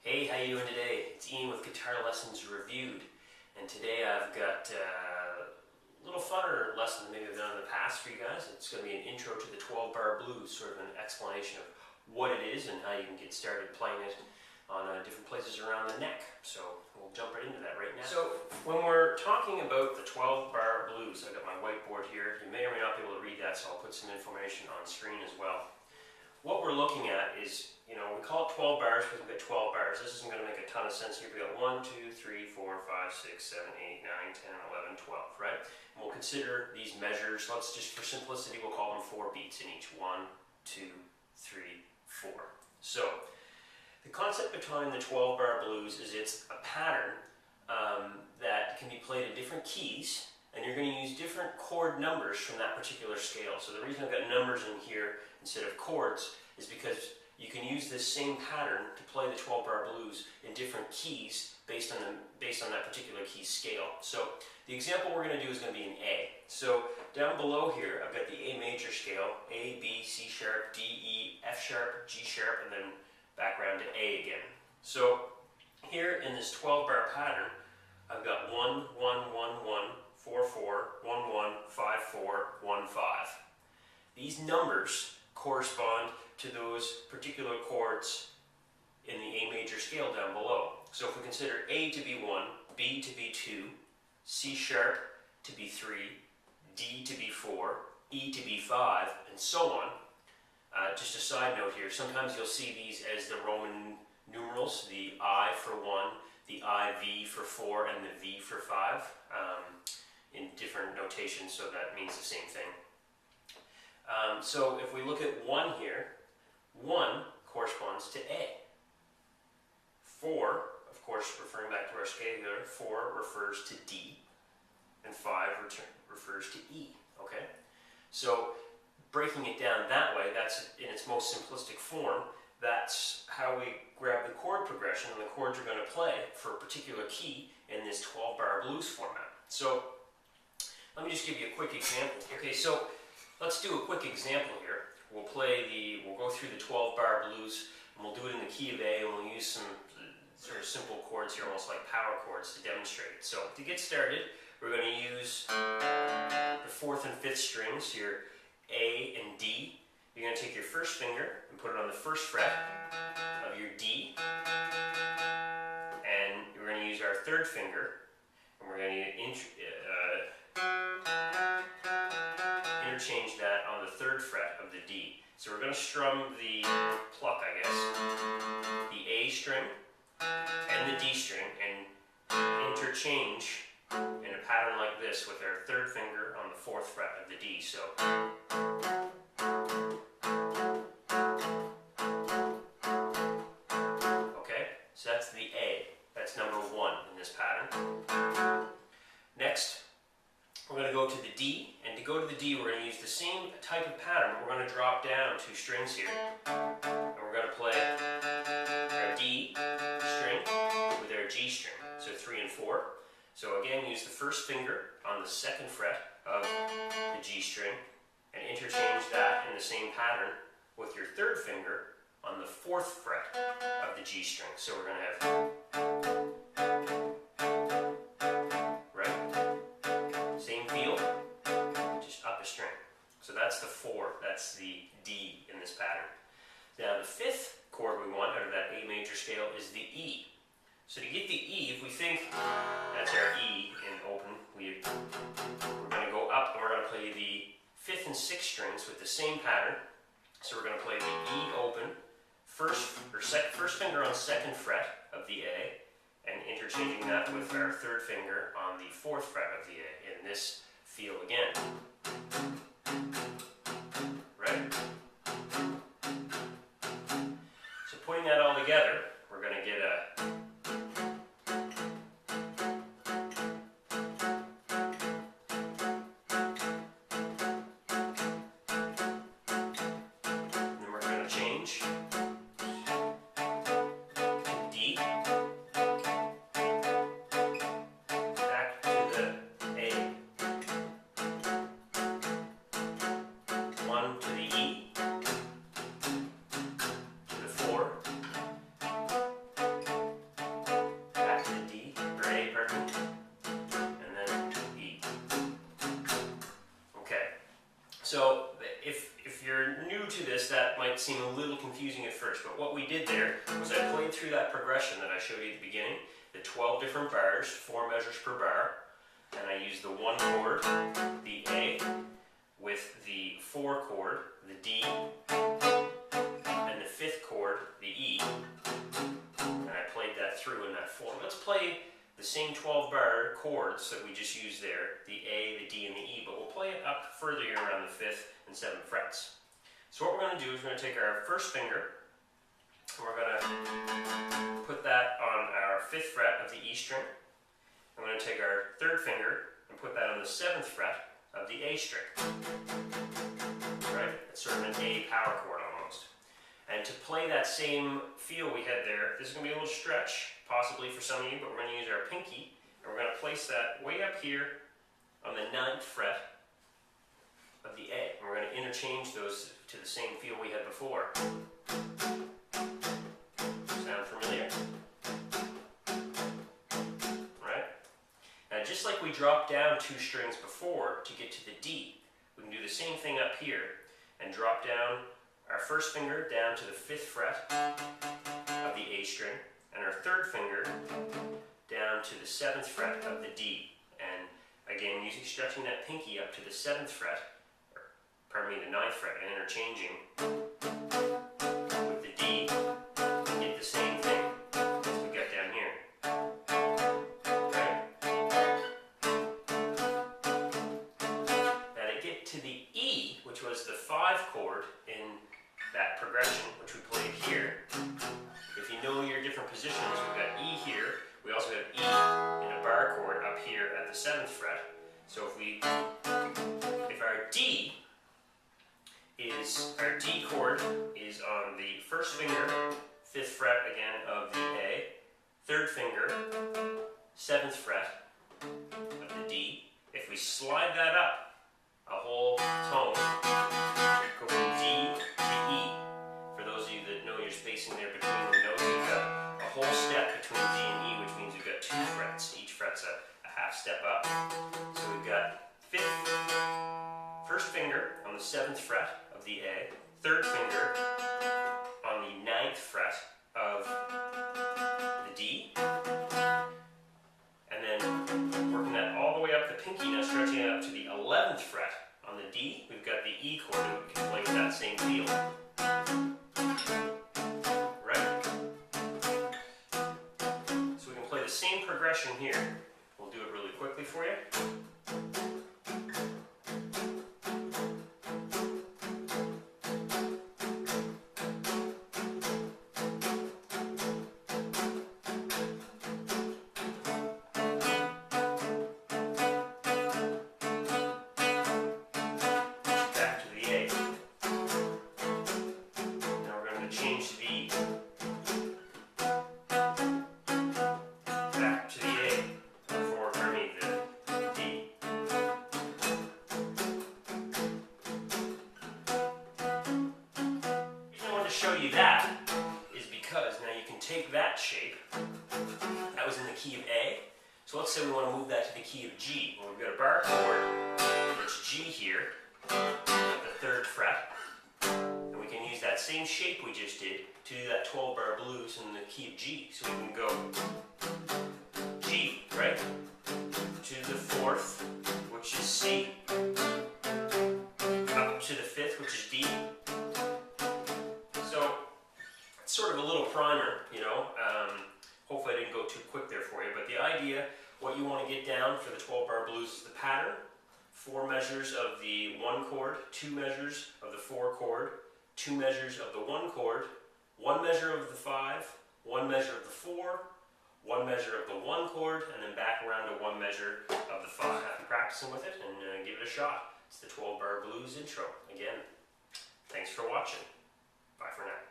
Hey, how you doing today? It's Ian with Guitar Lessons Reviewed, and today I've got a little funner lesson than maybe I've done in the past for you guys. It's going to be an intro to the 12-bar blues, sort of an explanation of what it is and how you can get started playing it on different places around the neck. So we'll jump right into that right now. So when we're talking about the 12-bar blues, I've got my whiteboard here. You may or may not be able to read that, so I'll put some information on screen as well. What we're looking at is, we call it 12 bars because we've got 12 bars. This isn't going to make a ton of sense here. We've got 1, 2, 3, 4, 5, 6, 7, 8, 9, 10, 11, 12, right? And we'll consider these measures. Let's just, for simplicity, we'll call them 4 beats in each. 1, 2, 3, 4. So, the concept behind the 12-bar blues is it's a pattern that can be played in different keys, and you're going to use different chord numbers from that particular scale. So the reason I've got numbers in here instead of chords is because you can use this same pattern to play the 12-bar blues in different keys based on that particular key scale. So the example we're going to do is going to be an A. So down below here, I've got the A major scale, A, B, C sharp, D, E, F sharp, G sharp, and then back around to A again. So here in this 12-bar pattern, I've got 1, 1, 1, 1, 4, 4, 1, 1, 5, 4, 1, 5. These numbers correspond to those particular chords in the A major scale down below. So if we consider A to be 1, B to be 2, C sharp to be 3, D to be 4, E to be 5, and so on. Just a side note here, sometimes you'll see these as the Roman numerals, the I for 1, the IV for 4, and the V for 5, in different notations, so that means the same thing. So if we look at 1 here, 1 corresponds to A. 4, of course, referring back to our scale here, 4 refers to D, and 5 refers to E, okay? So breaking it down that way, that's in its most simplistic form, that's how we grab the chord progression and the chords are going to play for a particular key in this 12-bar blues format. So let me just give you a quick example. Okay, so let's do a quick example here. We'll go through the 12-bar blues, and we'll do it in the key of A, and we'll use some sort of simple chords here, almost like power chords, to demonstrate it. So to get started, we're going to use the 4th and 5th strings, your A and D. You're going to take your first finger and put it on the 1st fret of your D, and we're going to use our 3rd finger, and we're going to interchange that on the 3rd fret of the D. So we're going to strum the pluck, I guess, the A string and the D string, and interchange in a pattern like this with our 3rd finger on the 4th fret of the D. So okay, so that's the A. That's number 1 in this pattern. Next, we're going to go to the D, and to go to the D, we're going to use the same type of pattern. We're going to drop down 2 strings here, and we're going to play our D string with our G string, so 3 and 4. So again, use the 1st finger on the 2nd fret of the G string, and interchange that in the same pattern with your 3rd finger on the 4th fret of the G string. So we're going to have, so that's the 4, that's the D in this pattern. Now the 5th chord we want out of that A major scale is the E. So to get the E, if we think that's our E in open, we're going to go up and we're going to play the 5th and 6th strings with the same pattern. So we're going to play the E open, first finger on 2nd fret of the A, and interchanging that with our 3rd finger on the 4th fret of the A in this feel again. Right? So putting that all together, we're going to get a and then we're going to change to D, back to the A, first, but what we did there was I played through that progression that I showed you at the beginning, the 12 different bars, 4 measures per bar, and I used the 1 chord, the A, with the 4 chord, the D, and the 5th chord, the E, and I played that through in that form. Let's play the same 12 bar chords that we just used there, the A, the D, and the E, but we'll play it up further here around the 5th and 7th frets. So what we're going to do is we're going to take our first finger, and we're going to put that on our 5th fret of the E string. I'm going to take our 3rd finger and put that on the 7th fret of the A string. Right? It's sort of an A power chord almost. And to play that same feel we had there, this is going to be a little stretch, possibly for some of you, but we're going to use our pinky, and we're going to place that way up here on the 9th fret of the A. And we're going to interchange those to the same feel we had before. Sound familiar? Right? Now just like we dropped down 2 strings before to get to the D, we can do the same thing up here and drop down our first finger down to the 5th fret of the A string, and our 3rd finger down to the 7th fret of the D. And again, stretching that pinky up to the 7th fret, or pardon me, the 9th fret, and interchanging with the D, you get the same thing as we got down here. Right? Now to get to the E, which was the 5 chord in that progression, which we played here, if you know your different positions, we've got E here, we also have E in a bar chord up here at the 7th fret. So if our D chord is on the 1st finger, 5th fret again of the A, 3rd finger, 7th fret of the D, if we slide that up a whole tone, go from D to E. For those of you that know your spacing there between the notes, you've got a whole step between D and E, which means you've got 2 frets. Each fret's a half step up. So we've got 1st finger on the 7th fret of the A, 3rd finger on the 9th fret of the D, and then working that all the way up the pinky, now stretching it up to the 11th fret on the D. We've got the E chord that we can play with that same feel. Right? So we can play the same progression here. We'll do it really quickly for you. Show you that is because now you can take that shape that was in the key of A. So let's say we want to move that to the key of G. Well, we've got a bar chord, it's G here at the 3rd fret, and we can use that same shape we just did to do that 12 bar blues in the key of G. So we can go G, right, to the 4th, which is C, up to the 5th, which is D. Sort of a little primer, you know. Hopefully I didn't go too quick there for you, but the idea, what you want to get down for the 12 bar blues is the pattern. 4 measures of the 1 chord, 2 measures of the 4 chord, 2 measures of the 1 chord, 1 measure of the 5, 1 measure of the 4, 1 measure of the 1 chord, and then back around to 1 measure of the 5. Have practicing with it and give it a shot. It's the 12 bar blues intro. Again, thanks for watching. Bye for now.